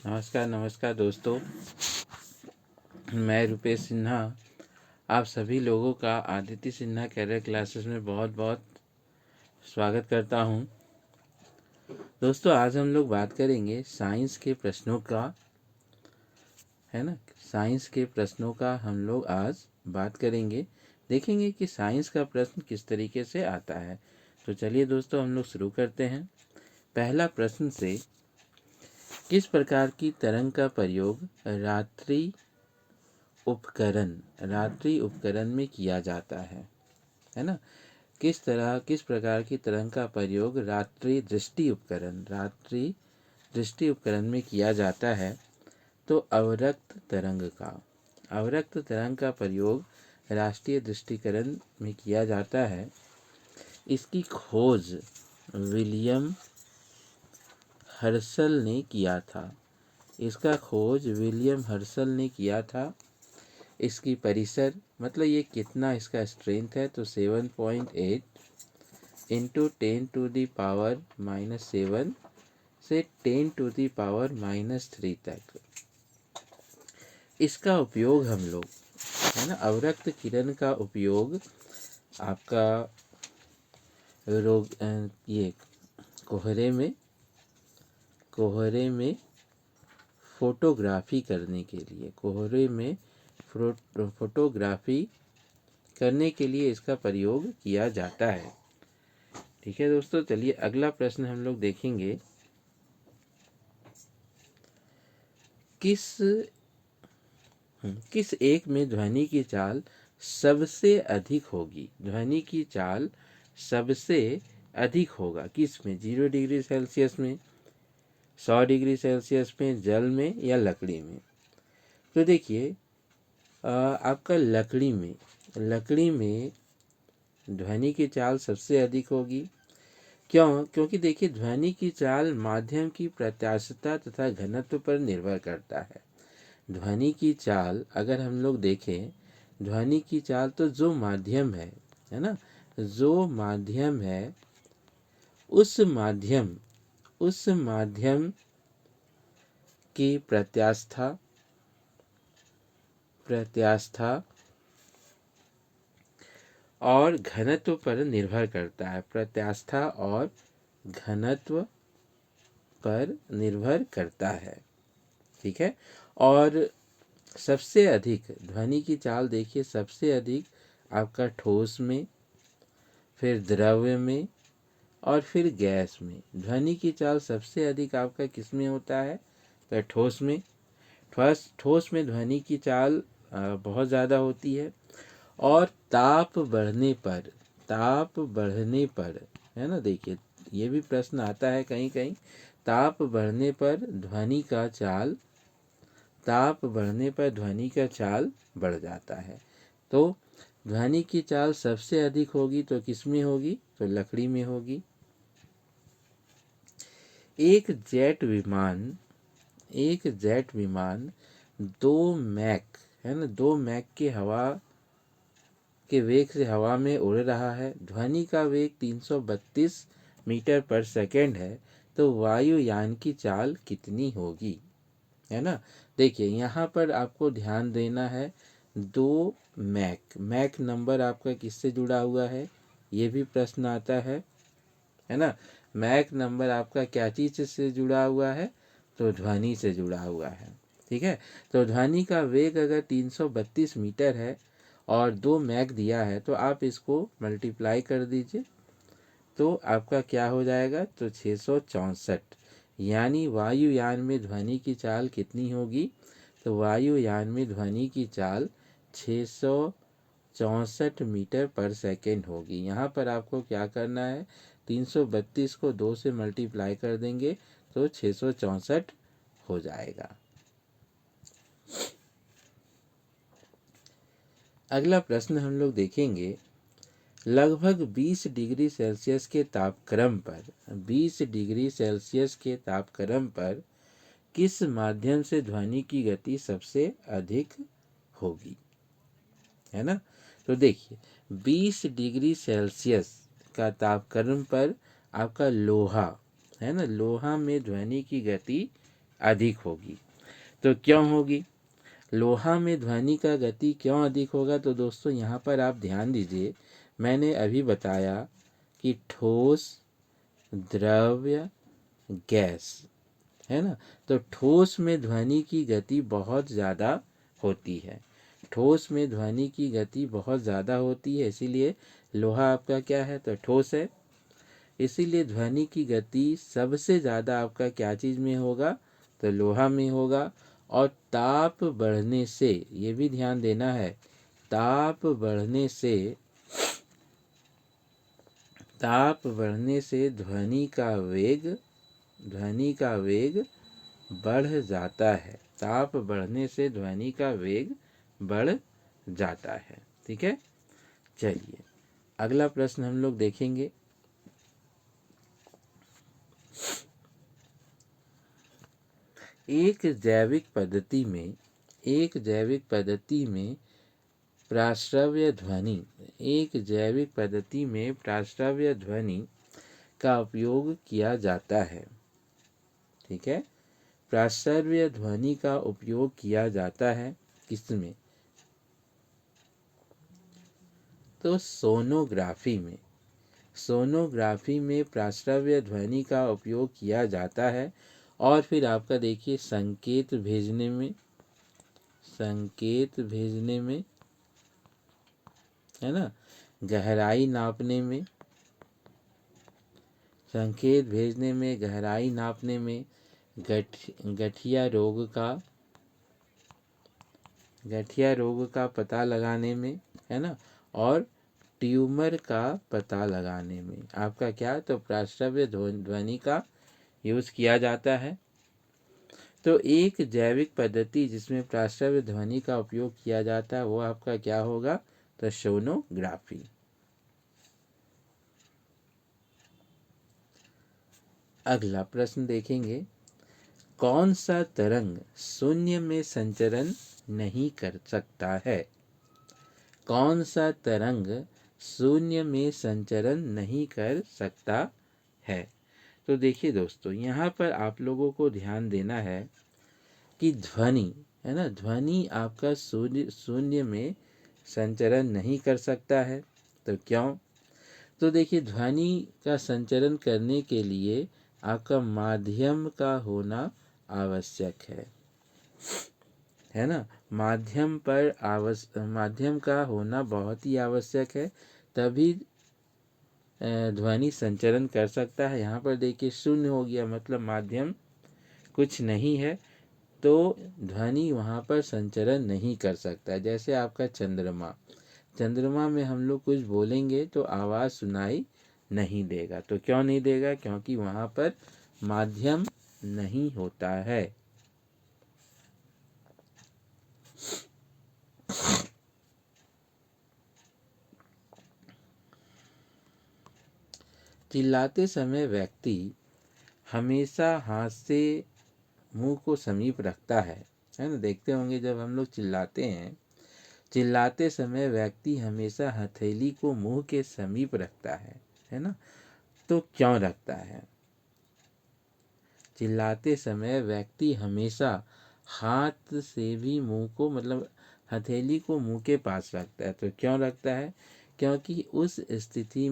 नमस्कार दोस्तों, मैं रुपेश सिन्हा आप सभी लोगों का आदित्य सिन्हा कैरियर क्लासेस में बहुत बहुत स्वागत करता हूं। दोस्तों, आज हम लोग बात करेंगे साइंस के प्रश्नों का, है ना। साइंस के प्रश्नों का हम लोग आज बात करेंगे, देखेंगे कि साइंस का प्रश्न किस तरीके से आता है। तो चलिए दोस्तों, हम लोग शुरू करते हैं। पहला प्रश्न से, किस प्रकार की तरंग का प्रयोग रात्रि उपकरण में किया जाता है ना। किस प्रकार की तरंग का प्रयोग रात्रि दृष्टि उपकरण में किया जाता है। तो अवरक्त तरंग का प्रयोग राष्ट्रीय दृष्टिकरण में किया जाता है। इसकी खोज विलियम हर्शल ने किया था। इसकी परिसर, मतलब ये कितना इसका स्ट्रेंथ है, तो 7.8 इंटू 10⁻⁻7 से 10⁻⁻3 तक। इसका उपयोग हम लोग, है ना, अवरक्त किरण का उपयोग आपका ये कोहरे में फोटोग्राफी करने के लिए इसका प्रयोग किया जाता है। ठीक है दोस्तों, चलिए अगला प्रश्न हम लोग देखेंगे। किस एक में ध्वनि की चाल सबसे अधिक होगा? किस में? 0 डिग्री सेल्सियस में, 100 डिग्री सेल्सियस में, जल में या लकड़ी में? तो देखिए, आपका लकड़ी में ध्वनि की चाल सबसे अधिक होगी। क्योंकि देखिए, ध्वनि की चाल माध्यम की प्रत्यास्थता तथा घनत्व पर निर्भर करता है। ध्वनि की चाल अगर हम लोग देखें, ध्वनि की चाल तो जो माध्यम है ना, जो माध्यम है, उस माध्यम की प्रत्यास्थता और घनत्व पर निर्भर करता है। प्रत्यास्थता और घनत्व पर निर्भर करता है। ठीक है। और सबसे अधिक ध्वनि की चाल देखिए, सबसे अधिक आपका ठोस में, फिर द्रव्य में और फिर गैस में। ध्वनि की चाल सबसे अधिक आपका किस में होता है? तो ठोस में। ठोस में ध्वनि की चाल बहुत ज़्यादा होती है। और ताप बढ़ने पर, है ना, देखिए ये भी प्रश्न आता है कहीं। ताप बढ़ने पर ध्वनि का चाल बढ़ जाता है। तो ध्वनि की चाल सबसे अधिक होगी तो किस में होगी? तो लकड़ी में होगी। एक जेट विमान 2 मैक, है ना, 2 मैक के वेग से हवा में उड़ रहा है। ध्वनि का वेग 332 मीटर पर सेकंड है। तो वायुयान की चाल कितनी होगी? है ना। देखिए, यहाँ पर आपको ध्यान देना है, 2 मैक नंबर आपका किससे जुड़ा हुआ है? ये भी प्रश्न आता है ना। मैक नंबर आपका क्या चीज़ से जुड़ा हुआ है? तो ध्वनि से जुड़ा हुआ है। ठीक है। तो ध्वनि का वेग अगर 332 मीटर है और 2 मैक दिया है, तो आप इसको मल्टीप्लाई कर दीजिए, तो आपका क्या हो जाएगा? तो 664। यानी वायुयान में ध्वनि की चाल कितनी होगी? तो वायुयान में ध्वनि की चाल 664 मीटर पर सेकेंड होगी। यहाँ पर आपको क्या करना है? 332 को 2 से मल्टीप्लाई कर देंगे तो 664 हो जाएगा। अगला प्रश्न हम लोग देखेंगे। लगभग 20 डिग्री सेल्सियस के तापक्रम पर किस माध्यम से ध्वनि की गति सबसे अधिक होगी? है ना। तो देखिए, 20 डिग्री सेल्सियस का तापक्रम पर आपका लोहा, है ना, लोहा में ध्वनि की गति अधिक होगी। तो क्यों होगी? लोहा में ध्वनि का गति क्यों अधिक होगा? तो दोस्तों यहाँ पर आप ध्यान दीजिए, मैंने अभी बताया कि ठोस, द्रव्य, गैस, है ना। तो ठोस में ध्वनि की गति बहुत ज़्यादा होती है, ठोस में ध्वनि की गति बहुत ज़्यादा होती है, इसीलिए लोहा आपका क्या है? तो ठोस है। इसीलिए ध्वनि की गति सबसे ज़्यादा आपका क्या चीज़ में होगा? तो लोहा में होगा। और ताप बढ़ने से, ये भी ध्यान देना है, ताप बढ़ने से, ताप बढ़ने से ध्वनि का वेग बढ़ जाता है। ताप बढ़ने से ध्वनि का वेग बढ़ जाता है। ठीक है, चलिए अगला प्रश्न हम लोग देखेंगे। एक जैविक पद्धति में प्राश्रव्य ध्वनि, एक जैविक पद्धति में प्राश्रव्य ध्वनि का उपयोग किया जाता है। ठीक है, प्राश्रव्य ध्वनि का उपयोग किया जाता है किसमें? तो सोनोग्राफी में। सोनोग्राफी में प्राश्रव्य ध्वनि का उपयोग किया जाता है। और फिर आपका देखिए संकेत भेजने में, है ना, गहराई नापने में, संकेत भेजने में, गहराई नापने में, गठिया रोग का पता लगाने में, है ना, और ट्यूमर का पता लगाने में आपका क्या? तो प्राश्रव्य ध्वनि का यूज़ किया जाता है। तो एक जैविक पद्धति जिसमें प्राश्रव्य ध्वनि का उपयोग किया जाता है वो आपका क्या होगा? तो सोनोग्राफी। अगला प्रश्न देखेंगे, कौन सा तरंग शून्य में संचरण नहीं कर सकता है? कौन सा तरंग शून्य में संचरण नहीं कर सकता है? तो देखिए दोस्तों, यहाँ पर आप लोगों को ध्यान देना है कि ध्वनि, है ना, ध्वनि आपका शून्य में संचरण नहीं कर सकता है। तो क्यों? तो देखिए ध्वनि का संचरण करने के लिए आपका माध्यम का होना आवश्यक है ना, माध्यम का होना बहुत ही आवश्यक है, तभी ध्वनि संचरण कर सकता है। यहाँ पर देखिए शून्य हो गया, मतलब माध्यम कुछ नहीं है, तो ध्वनि वहाँ पर संचरण नहीं कर सकता। जैसे आपका चंद्रमा में हम लोग कुछ बोलेंगे तो आवाज़ सुनाई नहीं देगा। तो क्यों नहीं देगा? क्योंकि वहाँ पर माध्यम नहीं होता है। चिल्लाते समय व्यक्ति हमेशा हाथ से मुंह को समीप रखता है ना। देखते होंगे जब हम लोग चिल्लाते हैं, चिल्लाते समय व्यक्ति हमेशा हथेली को मुंह के समीप रखता है ना। तो क्यों रखता है? चिल्लाते समय व्यक्ति हमेशा हाथ से भी मुंह को, मतलब हथेली को मुंह के पास रखता है। तो क्यों रखता है? क्योंकि उस स्थिति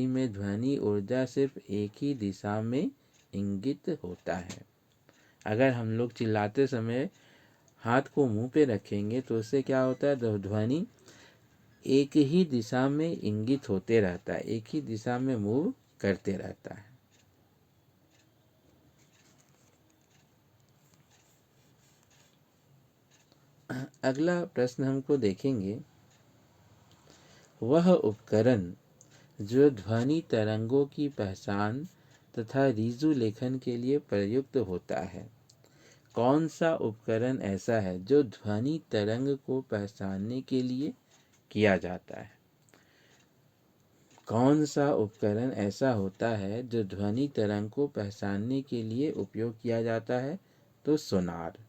में ध्वनि ऊर्जा सिर्फ एक ही दिशा में इंगित होता है। अगर हम लोग चिल्लाते समय हाथ को मुंह पे रखेंगे तो उससे क्या होता है? ध्वनि एक ही दिशा में इंगित होते रहता है, एक ही दिशा में मूव करते रहता है। अगला प्रश्न हमको देखेंगे, वह उपकरण जो ध्वनि तरंगों की पहचान तथा रीजु लेखन के लिए प्रयुक्त होता है। कौन सा उपकरण ऐसा है जो ध्वनि तरंग को पहचानने के लिए किया जाता है? कौन सा उपकरण ऐसा होता है जो ध्वनि तरंग को पहचानने के लिए उपयोग किया जाता है? तो सोनार।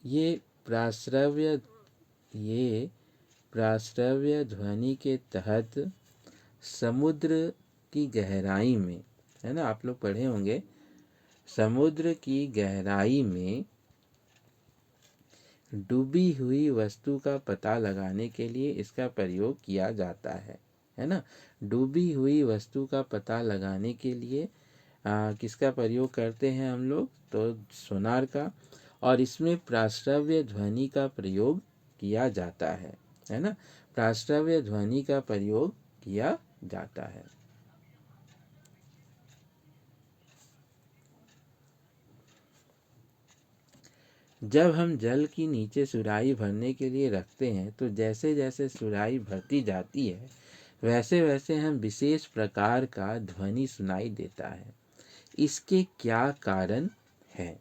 ये प्राश्रव्य ध्वनि के तहत समुद्र की गहराई में, है ना, आप लोग पढ़े होंगे, समुद्र की गहराई में डूबी हुई वस्तु का पता लगाने के लिए इसका प्रयोग किया जाता है ना। डूबी हुई वस्तु का पता लगाने के लिए किसका प्रयोग करते हैं हम लोग, तो सोनार का। और इसमें प्राश्रव्य ध्वनि का प्रयोग किया जाता है ना, प्राश्रव्य ध्वनि का प्रयोग किया जाता है। जब हम जल की नीचे सुराही भरने के लिए रखते हैं तो जैसे जैसे सुराही भरती जाती है वैसे वैसे हम विशेष प्रकार का ध्वनि सुनाई देता है। इसके क्या कारण है?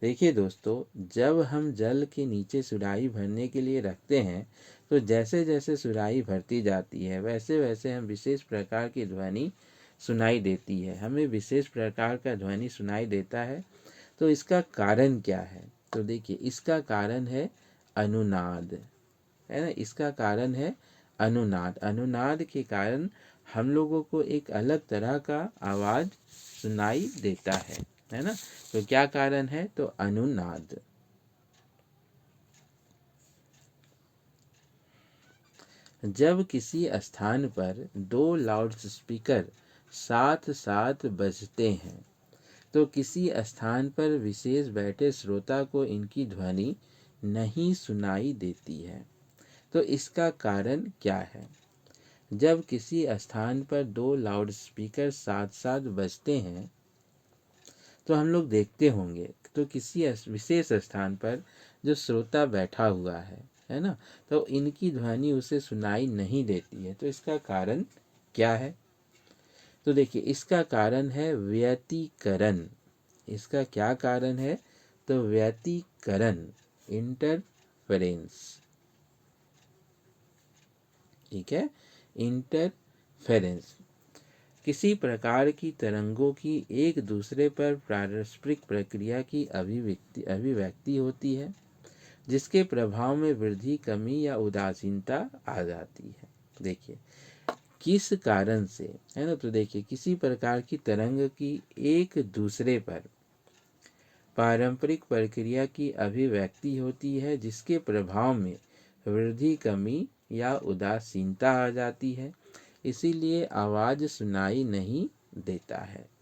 देखिए दोस्तों, जब हम जल के नीचे सुराही भरने के लिए रखते हैं तो जैसे जैसे सुराही भरती जाती है वैसे वैसे हम विशेष प्रकार की ध्वनि सुनाई देती है, हमें विशेष प्रकार का ध्वनि सुनाई देता है। तो इसका कारण क्या है? तो देखिए, इसका कारण है अनुनाद, है ना। इसका कारण है अनुनाद। अनुनाद के कारण हम लोगों को एक अलग तरह का आवाज़ सुनाई देता है ना। तो क्या कारण है? तो अनुनाद। जब किसी स्थान पर दो लाउड स्पीकर साथ साथ बजते हैं तो किसी स्थान पर विशेष बैठे श्रोता को इनकी ध्वनि नहीं सुनाई देती है। तो इसका कारण क्या है? जब किसी स्थान पर दो लाउड स्पीकर साथ साथ बजते हैं तो हम लोग देखते होंगे, तो किसी विशेष स्थान पर जो श्रोता बैठा हुआ है ना, तो इनकी ध्वनि उसे सुनाई नहीं देती है। तो इसका कारण क्या है? तो देखिए, इसका कारण है व्यतिकरण। इसका क्या कारण है? तो व्यतिकरण, इंटरफेरेंस। ठीक है, इंटरफेरेंस। किसी प्रकार की तरंगों की एक दूसरे पर पारस्परिक प्रक्रिया की अभिव्यक्ति होती है जिसके प्रभाव में वृद्धि, कमी या उदासीनता आ जाती है। देखिए, किस कारण से, है ना। तो देखिए, किसी प्रकार की तरंग की एक दूसरे पर पारंपरिक प्रक्रिया की अभिव्यक्ति होती है जिसके प्रभाव में वृद्धि, कमी या उदासीनता आ जाती है, इसीलिए आवाज़ सुनाई नहीं देता है।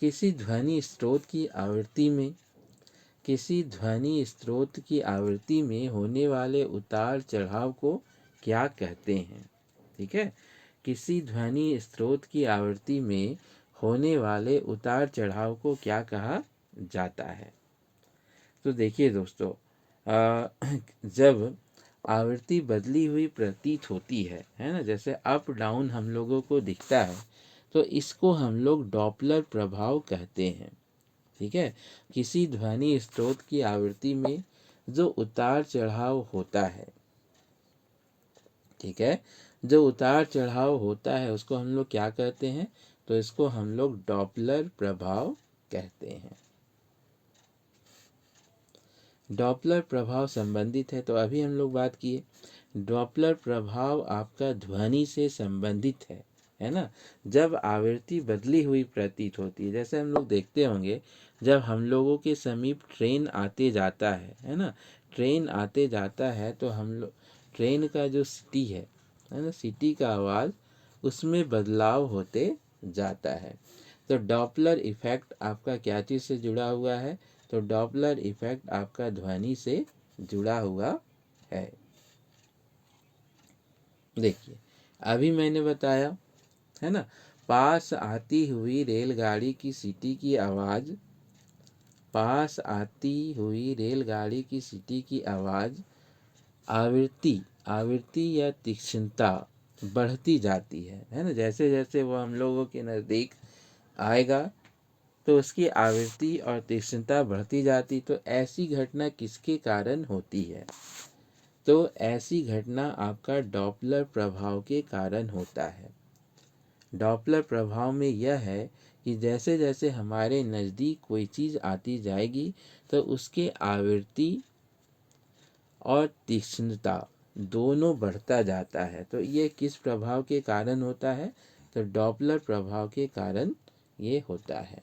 किसी ध्वनि स्रोत की आवृत्ति में होने वाले उतार चढ़ाव को क्या कहते हैं? ठीक है, किसी ध्वनि स्रोत की आवृत्ति में होने वाले उतार चढ़ाव को क्या कहा जाता है? तो देखिए दोस्तों, जब आवृत्ति बदली हुई प्रतीत होती है ना, जैसे अप डाउन हम लोगों को दिखता है, तो इसको हम लोग डॉपलर प्रभाव कहते हैं। ठीक है, किसी ध्वनि स्रोत की आवृत्ति में जो उतार चढ़ाव होता है, ठीक है, जो उतार चढ़ाव होता है उसको हम लोग क्या कहते हैं? तो इसको हम लोग डॉपलर प्रभाव कहते हैं। डॉपलर प्रभाव संबंधित है, तो अभी हम लोग बात किए, डॉपलर प्रभाव आपका ध्वनि से संबंधित है ना। जब आवृत्ति बदली हुई प्रतीत होती है, जैसे हम लोग देखते होंगे जब हम लोगों के समीप ट्रेन आते जाता है ना, ट्रेन आते जाता है तो हम लोग ट्रेन का जो सीटी है ना, सीटी का आवाज़ उसमें बदलाव होते जाता है। तो डॉपलर इफेक्ट आपका क्या चीज़ से जुड़ा हुआ है? तो डॉपलर इफेक्ट आपका ध्वनि से जुड़ा हुआ है। देखिए, अभी मैंने बताया, है ना, पास आती हुई रेलगाड़ी की सीटी की आवाज़, पास आती हुई रेलगाड़ी की सीटी की आवाज़ आवृत्ति या तीक्ष्णता बढ़ती जाती है ना। जैसे जैसे वो हम लोगों के नज़दीक आएगा तो उसकी आवृत्ति और तीक्ष्णता बढ़ती जाती। तो ऐसी घटना किसके कारण होती है? तो ऐसी घटना आपका डॉपलर प्रभाव के कारण होता है। डॉपलर प्रभाव में यह है कि जैसे जैसे हमारे नज़दीक कोई चीज़ आती जाएगी तो उसके आवृत्ति और तीक्ष्णता दोनों बढ़ता जाता है। तो ये किस प्रभाव के कारण होता है? तो डॉपलर प्रभाव के कारण ये होता है।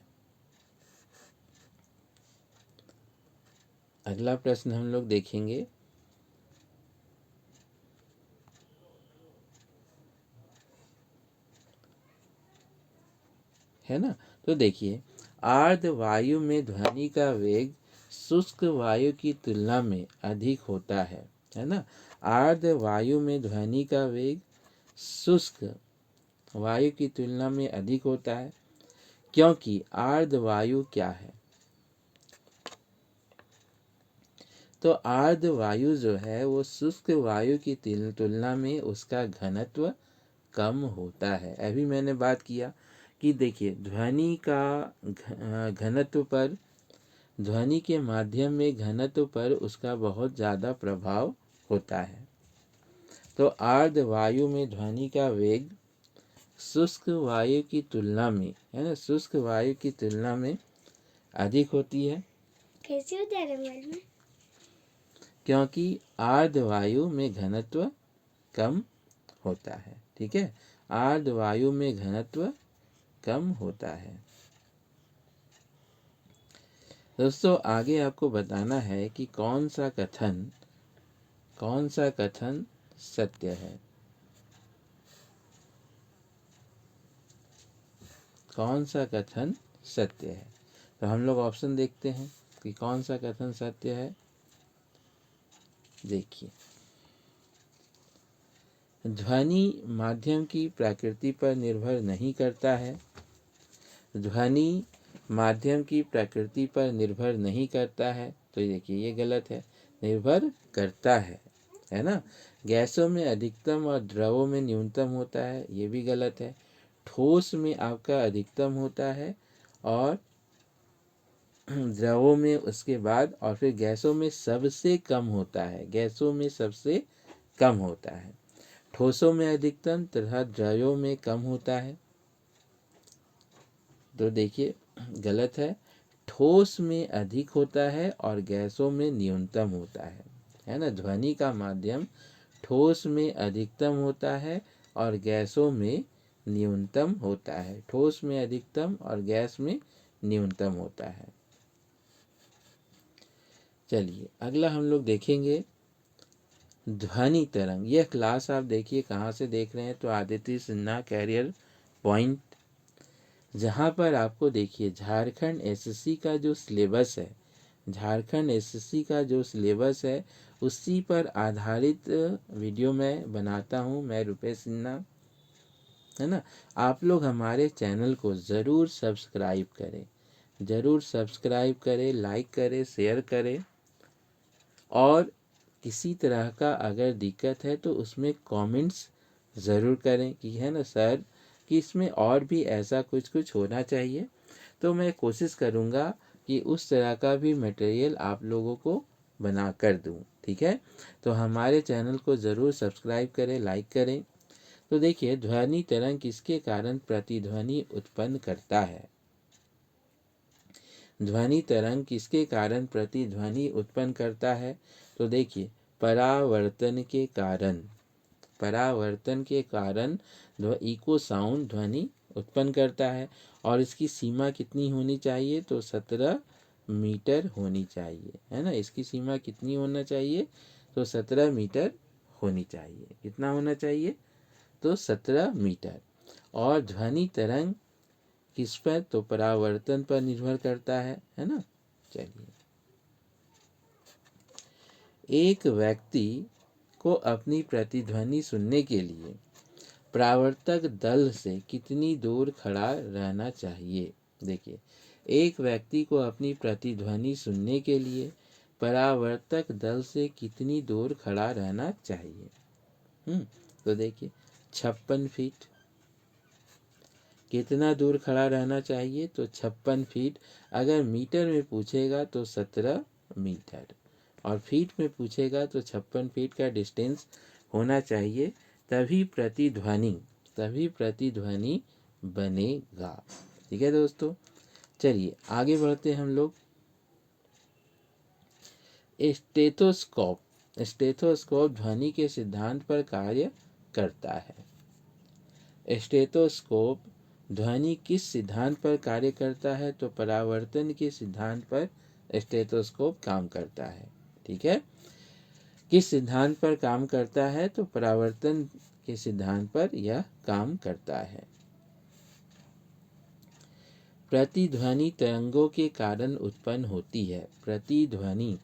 अगला प्रश्न हम लोग देखेंगे। है ना? तो देखिए, आर्द्र वायु में ध्वनि का वेग शुष्क वायु की तुलना में अधिक होता है ना? आर्द्र वायु में ध्वनि का वेग शुष्क वायु की तुलना में अधिक होता है, क्योंकि आर्द्र वायु क्या है? तो आर्द्र वायु जो है वो शुष्क वायु की तुलना में उसका घनत्व कम होता है। अभी मैंने बात किया कि देखिए, ध्वनि का घनत्व पर, ध्वनि के माध्यम में घनत्व पर उसका बहुत ज़्यादा प्रभाव होता है। तो आर्द्र वायु में ध्वनि का वेग शुष्क वायु की तुलना में, है ना, शुष्क वायु की तुलना में अधिक होती है। कैसे होता है? क्योंकि आर्द्र वायु में घनत्व कम होता है। ठीक है, आर्द्र वायु में घनत्व कम होता है। दोस्तों, आगे आपको बताना है कि कौन सा कथन सत्य है। कौन सा कथन सत्य है? तो हम लोग ऑप्शन देखते हैं कि कौन सा कथन सत्य है। देखिए, ध्वनि माध्यम की प्रकृति पर निर्भर नहीं करता है। ध्वनि माध्यम की प्रकृति पर निर्भर नहीं करता है। तो देखिए, ये गलत है, निर्भर करता है ना? गैसों में अधिकतम और द्रवों में न्यूनतम होता है, ये भी गलत है। ठोस में आपका अधिकतम होता है और द्रवों में उसके बाद, और फिर गैसों में सबसे कम होता है। गैसों में सबसे कम होता है। ठोसों में अधिकतम तथा द्रव्यों में कम होता है। तो देखिए, गलत है। ठोस में अधिक होता है और गैसों में न्यूनतम होता है ना? ध्वनि का माध्यम ठोस में अधिकतम होता है और गैसों में न्यूनतम होता है। ठोस में अधिकतम और गैस में न्यूनतम होता है। चलिए, अगला हम लोग देखेंगे ध्वनि तरंग। यह क्लास आप देखिए कहाँ से देख रहे हैं? तो आदित्य सिन्हा कैरियर पॉइंट, जहाँ पर आपको देखिए झारखंड एसएससी का जो सिलेबस है, झारखंड एसएससी का जो सिलेबस है उसी पर आधारित वीडियो मैं बनाता हूँ। मैं रुपेश सिन्हा, है ना? आप लोग हमारे चैनल को ज़रूर सब्सक्राइब करें, ज़रूर सब्सक्राइब करें, लाइक करें, शेयर करें। और किसी तरह का अगर दिक्कत है तो उसमें कमेंट्स ज़रूर करें कि, है ना सर, कि इसमें और भी ऐसा कुछ कुछ होना चाहिए। तो मैं कोशिश करूँगा कि उस तरह का भी मटेरियल आप लोगों को बना कर दूँ। ठीक है, तो हमारे चैनल को ज़रूर सब्सक्राइब करें, लाइक करें। तो देखिए, ध्वनि तरंग किसके कारण प्रतिध्वनि उत्पन्न करता है? ध्वनि तरंग किसके कारण प्रतिध्वनि उत्पन्न करता है? तो देखिए, परावर्तन के कारण, परावर्तन के कारण इको साउंड ध्वनि उत्पन्न करता है। और इसकी सीमा कितनी होनी चाहिए? तो 17 मीटर होनी चाहिए, है ना? इसकी सीमा कितनी होना चाहिए? तो 17 मीटर होनी चाहिए। कितना होना चाहिए? तो 17 मीटर। और ध्वनि तरंग किस पर? तो परावर्तन पर निर्भर करता है ना? चलिए, एक व्यक्ति को अपनी प्रतिध्वनि सुनने के लिए परावर्तक दल से कितनी दूर खड़ा रहना चाहिए? देखिए, एक व्यक्ति को अपनी प्रतिध्वनि सुनने के लिए परावर्तक दल से कितनी दूर खड़ा रहना चाहिए? तो देखिए, 56 फीट। कितना दूर खड़ा रहना चाहिए? तो 56 फीट। अगर मीटर में पूछेगा तो 17 मीटर, और फीट में पूछेगा तो 56 फीट का डिस्टेंस होना चाहिए, तभी प्रतिध्वनि बनेगा। ठीक है दोस्तों, चलिए आगे बढ़ते हैं हम लोग। स्टेथोस्कोप स्टेथोस्कोप ध्वनि के सिद्धांत पर कार्य करता है। स्टेथोस्कोप ध्वनि किस सिद्धांत पर कार्य करता है? तो परावर्तन के सिद्धांत पर स्टेथोस्कोप काम करता है। ठीक है, किस सिद्धांत पर काम करता है? तो परावर्तन के सिद्धांत पर यह काम करता है। प्रतिध्वनि तरंगों के कारण उत्पन्न होती है। प्रतिध्वनि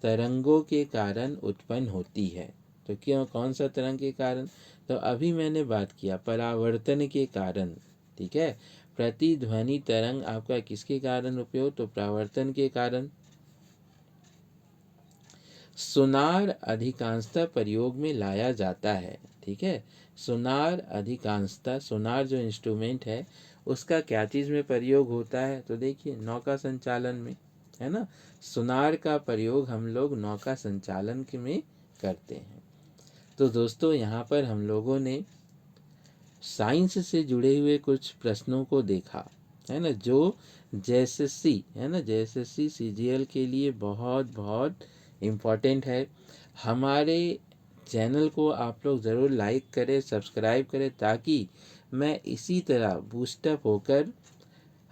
तरंगों के कारण उत्पन्न होती है। तो क्यों, कौन सा तरंग के कारण? तो अभी मैंने बात किया परावर्तन के कारण। ठीक है, प्रतिध्वनि तरंग आपका किसके कारण उपयोग? तो परावर्तन के कारण। सोनार अधिकांशतः प्रयोग में लाया जाता है। ठीक है, सोनार अधिकांशतः, सोनार जो इंस्ट्रूमेंट है उसका क्या चीज़ में प्रयोग होता है? तो देखिए नौका संचालन में, है ना। सोनार का प्रयोग हम लोग नौका संचालन के में करते हैं। तो दोस्तों यहाँ पर हम लोगों ने साइंस से जुड़े हुए कुछ प्रश्नों को देखा, है ना, जो जेएसएससी, है ना, जेएसएससी सीजीएल के लिए बहुत बहुत इम्पॉर्टेंट है। हमारे चैनल को आप लोग ज़रूर लाइक करें, सब्सक्राइब करें, ताकि मैं इसी तरह बूस्टअप होकर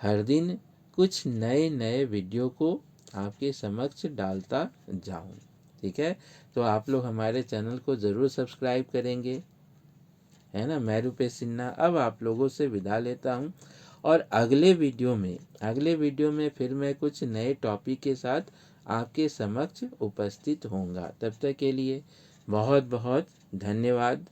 हर दिन कुछ नए नए वीडियो को आपके समक्ष डालता जाऊं। ठीक है, तो आप लोग हमारे चैनल को ज़रूर सब्सक्राइब करेंगे, है ना। मैं रुपेश सिन्हा अब आप लोगों से विदा लेता हूं, और अगले वीडियो में फिर मैं कुछ नए टॉपिक के साथ आपके समक्ष उपस्थित होऊंगा। तब तक के लिए बहुत बहुत धन्यवाद।